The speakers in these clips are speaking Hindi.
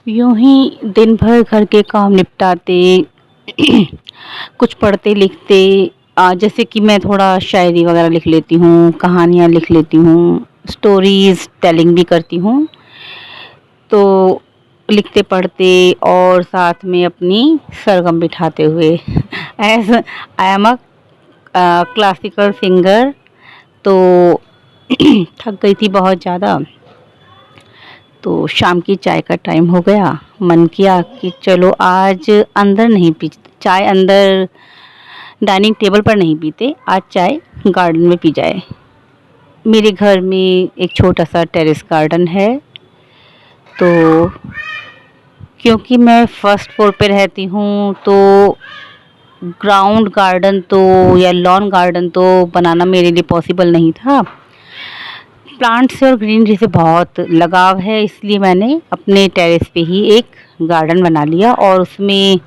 यूं ही दिन भर घर के काम निपटाते कुछ पढ़ते लिखते, जैसे कि मैं थोड़ा शायरी वगैरह लिख लेती हूँ, कहानियाँ लिख लेती हूँ, स्टोरीज टेलिंग भी करती हूँ। तो लिखते पढ़ते और साथ में अपनी सरगम बिठाते हुए as I am a classical singer. तो थक गई थी बहुत ज़्यादा, तो शाम की चाय का टाइम हो गया। मन किया कि चलो आज अंदर नहीं पी चाय, अंदर डाइनिंग टेबल पर नहीं पीते, आज चाय गार्डन में पी जाए। मेरे घर में एक छोटा सा टेरेस गार्डन है। तो क्योंकि मैं फर्स्ट फ्लोर पे रहती हूँ, तो ग्राउंड गार्डन तो या लॉन गार्डन तो बनाना मेरे लिए पॉसिबल नहीं था। प्लांट से और ग्रीनरी से बहुत लगाव है, इसलिए मैंने अपने टेरेस पे ही एक गार्डन बना लिया और उसमें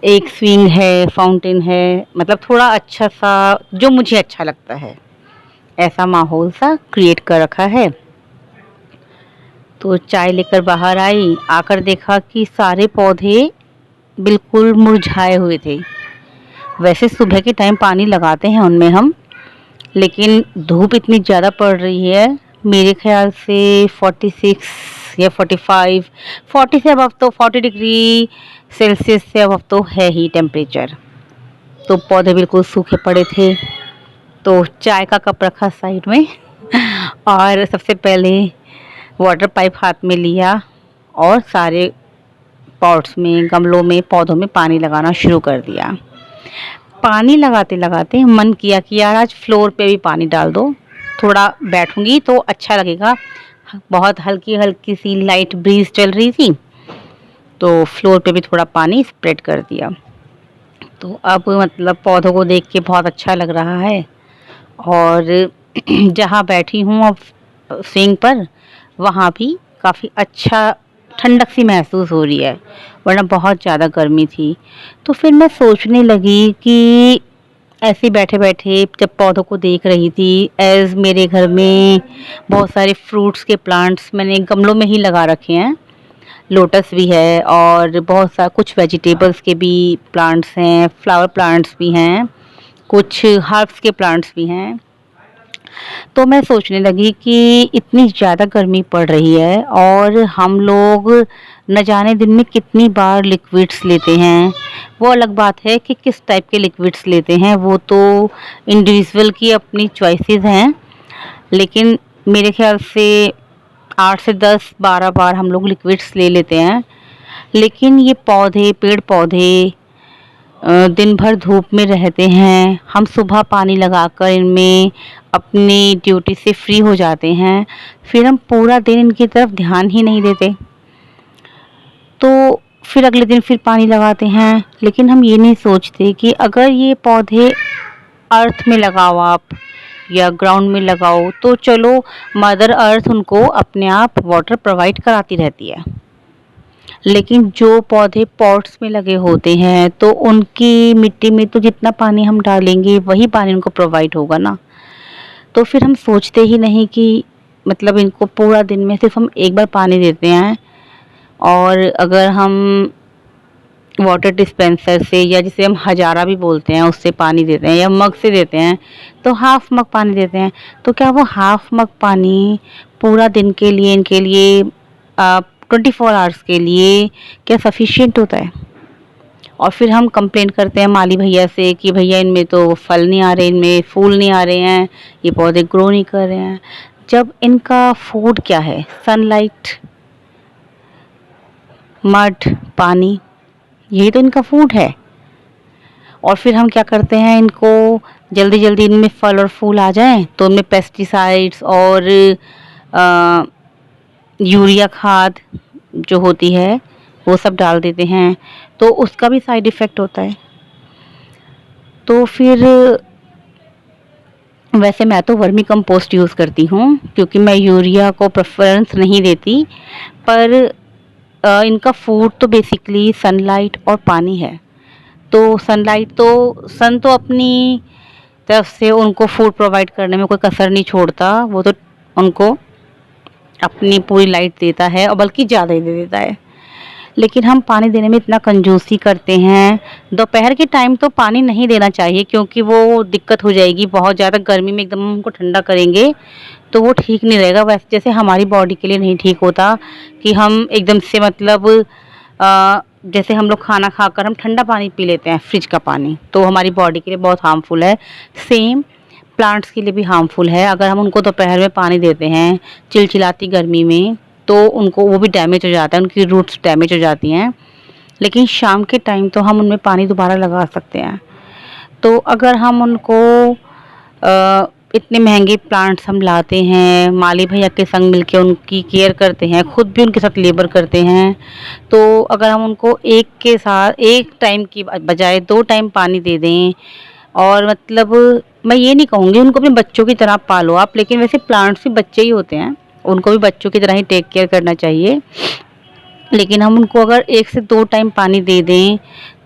एक स्विंग है, फाउंटेन है, मतलब थोड़ा अच्छा सा जो मुझे अच्छा लगता है ऐसा माहौल सा क्रिएट कर रखा है। तो चाय लेकर बाहर आई, आकर देखा कि सारे पौधे बिल्कुल मुरझाए हुए थे। वैसे सुबह के टाइम पानी लगाते हैं उनमें हम, लेकिन धूप इतनी ज़्यादा पड़ रही है, मेरे ख्याल से 46 या 45, 40 से अबव तो 40 डिग्री सेल्सियस से अबव तो है ही टेम्परेचर। तो पौधे बिल्कुल सूखे पड़े थे। तो चाय का कप रखा साइड में और सबसे पहले वाटर पाइप हाथ में लिया और सारे पॉट्स में, गमलों में, पौधों में पानी लगाना शुरू कर दिया। पानी लगाते लगाते मन किया कि यार आज फ्लोर पे भी पानी डाल दो, थोड़ा बैठूंगी तो अच्छा लगेगा। बहुत हल्की हल्की सी लाइट ब्रीज चल रही थी, तो फ्लोर पे भी थोड़ा पानी स्प्रेड कर दिया। तो अब मतलब पौधों को देख के बहुत अच्छा लग रहा है। और जहाँ बैठी हूँ अब स्विंग पर, वहाँ भी काफ़ी अच्छा ठंडक सी महसूस हो रही है, वरना बहुत ज़्यादा गर्मी थी। तो फिर मैं सोचने लगी कि ऐसे बैठे बैठे जब पौधों को देख रही थी, एज मेरे घर में बहुत सारे फ्रूट्स के प्लांट्स मैंने गमलों में ही लगा रखे हैं। लोटस भी है और बहुत सा कुछ वेजिटेबल्स के भी प्लांट्स हैं, फ्लावर प्लांट्स भी हैं, कुछ हर्ब्स के प्लांट्स भी हैं। तो मैं सोचने लगी कि इतनी ज़्यादा गर्मी पड़ रही है और हम लोग न जाने दिन में कितनी बार लिक्विड्स लेते हैं। वो अलग बात है कि किस टाइप के लिक्विड्स लेते हैं, वो तो इंडिविजुअल की अपनी चॉइसेस हैं, लेकिन मेरे ख्याल से 8 से 10 12 बार हम लोग लिक्विड्स ले लेते हैं। लेकिन ये पौधे, पेड़ पौधे दिन भर धूप में रहते हैं, हम सुबह पानी लगाकर इनमें अपनी ड्यूटी से फ्री हो जाते हैं, फिर हम पूरा दिन इनकी तरफ ध्यान ही नहीं देते। तो फिर अगले दिन फिर पानी लगाते हैं, लेकिन हम ये नहीं सोचते कि अगर ये पौधे अर्थ में लगाओ आप या ग्राउंड में लगाओ, तो चलो मदर अर्थ उनको अपने आप वाटर प्रोवाइड कराती रहती है। लेकिन जो पौधे पॉट्स में लगे होते हैं, तो उनकी मिट्टी में तो जितना पानी हम डालेंगे वही पानी उनको प्रोवाइड होगा ना। तो फिर हम सोचते ही नहीं कि मतलब इनको पूरा दिन में सिर्फ हम एक बार पानी देते हैं, और अगर हम वाटर डिस्पेंसर से या जिसे हम हजारा भी बोलते हैं उससे पानी देते हैं या मग से देते हैं, तो हाफ मग पानी देते हैं, तो क्या वो हाफ मग पानी पूरा दिन के लिए, इनके लिए 24 आवर्स के लिए क्या सफिशिएंट होता है? और फिर हम कंप्लेंट करते हैं माली भैया से कि भैया इनमें तो फल नहीं आ रहे, इनमें फूल नहीं आ रहे हैं, ये पौधे ग्रो नहीं कर रहे हैं। जब इनका फूड क्या है? सनलाइट, मड, पानी, यही तो इनका फूड है। और फिर हम क्या करते हैं, इनको जल्दी जल्दी इनमें फल और फूल आ जाएं तो उनमें पेस्टिसाइड्स और यूरिया खाद जो होती है वो सब डाल देते हैं, तो उसका भी साइड इफ़ेक्ट होता है। तो फिर वैसे मैं तो वर्मी कंपोस्ट यूज़ करती हूँ, क्योंकि मैं यूरिया को प्रेफरेंस नहीं देती, पर इनका फूड तो बेसिकली सनलाइट और पानी है। तो सनलाइट तो सन तो अपनी तरफ से उनको फूड प्रोवाइड करने में कोई कसर नहीं छोड़ता, वो तो उनको अपनी पूरी लाइट देता है और बल्कि ज़्यादा ही दे देता है। लेकिन हम पानी देने में इतना कंजूसी करते हैं। दोपहर के टाइम तो पानी नहीं देना चाहिए क्योंकि वो दिक्कत हो जाएगी, बहुत ज़्यादा गर्मी में एकदम उनको ठंडा करेंगे तो वो ठीक नहीं रहेगा। वैसे जैसे हमारी बॉडी के लिए नहीं ठीक होता कि हम एकदम से मतलब जैसे हम लोग खाना खाकर हम ठंडा पानी पी लेते हैं, फ्रिज का पानी, तो हमारी बॉडी के लिए बहुत हार्मफुल है। सेम प्लांट्स के लिए भी हार्मफुल है। अगर हम उनको दोपहर में पानी देते हैं चिलचिलाती गर्मी में तो उनको वो भी डैमेज हो जाता है, उनकी रूट्स डैमेज हो जाती हैं। लेकिन शाम के टाइम तो हम उनमें पानी दोबारा लगा सकते हैं। तो अगर हम उनको इतने महंगे प्लांट्स हम लाते हैं, माली भैया के संग मिलके उनकी केयर करते हैं, खुद भी उनके साथ लेबर करते हैं, तो अगर हम उनको एक टाइम की बजाय 2 टाइम पानी दे दें, और मतलब मैं ये नहीं कहूँगी उनको अपने बच्चों की तरह पालो आप, लेकिन वैसे प्लांट्स भी बच्चे ही होते हैं, उनको भी बच्चों की तरह ही टेक केयर करना चाहिए। लेकिन हम उनको अगर 1 से 2 टाइम पानी दे दें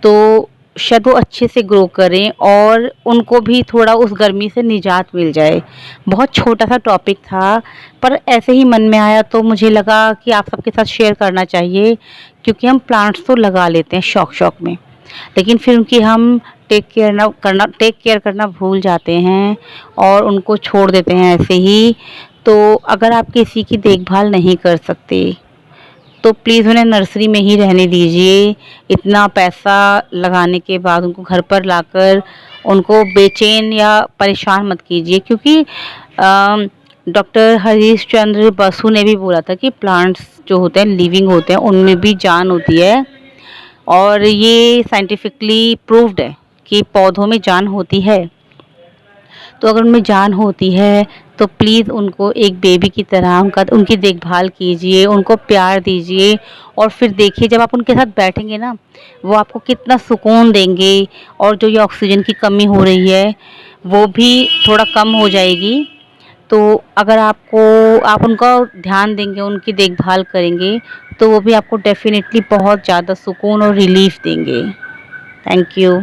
तो शायद वो अच्छे से ग्रो करें और उनको भी थोड़ा उस गर्मी से निजात मिल जाए। बहुत छोटा-सा टॉपिक था, पर ऐसे ही मन में आया तो मुझे लगा कि आप सबके साथ शेयर करना चाहिए, क्योंकि हम प्लांट्स तो लगा लेते हैं शौक-शौक में, लेकिन फिर उनकी हम टेक केयर करना भूल जाते हैं और उनको छोड़ देते हैं ऐसे ही। तो अगर आप किसी की देखभाल नहीं कर सकते तो प्लीज़ उन्हें नर्सरी में ही रहने दीजिए। इतना पैसा लगाने के बाद उनको घर पर लाकर उनको बेचैन या परेशान मत कीजिए, क्योंकि डॉक्टर हरीश चंद्र बसु ने भी बोला था कि प्लांट्स जो होते हैं लिविंग होते हैं, उनमें भी जान होती है, और ये साइंटिफिकली प्रूव्ड है कि पौधों में जान होती है। तो अगर उनमें जान होती है तो प्लीज़ उनको एक बेबी की तरह उनकी देखभाल कीजिए, उनको प्यार दीजिए, और फिर देखिए जब आप उनके साथ बैठेंगे ना, वो आपको कितना सुकून देंगे, और जो ये ऑक्सीजन की कमी हो रही है वो भी थोड़ा कम हो जाएगी। तो अगर आप उनका ध्यान देंगे, उनकी देखभाल करेंगे, तो वो भी आपको डेफ़िनेटली बहुत ज़्यादा सुकून और रिलीफ़ देंगे। Thank you.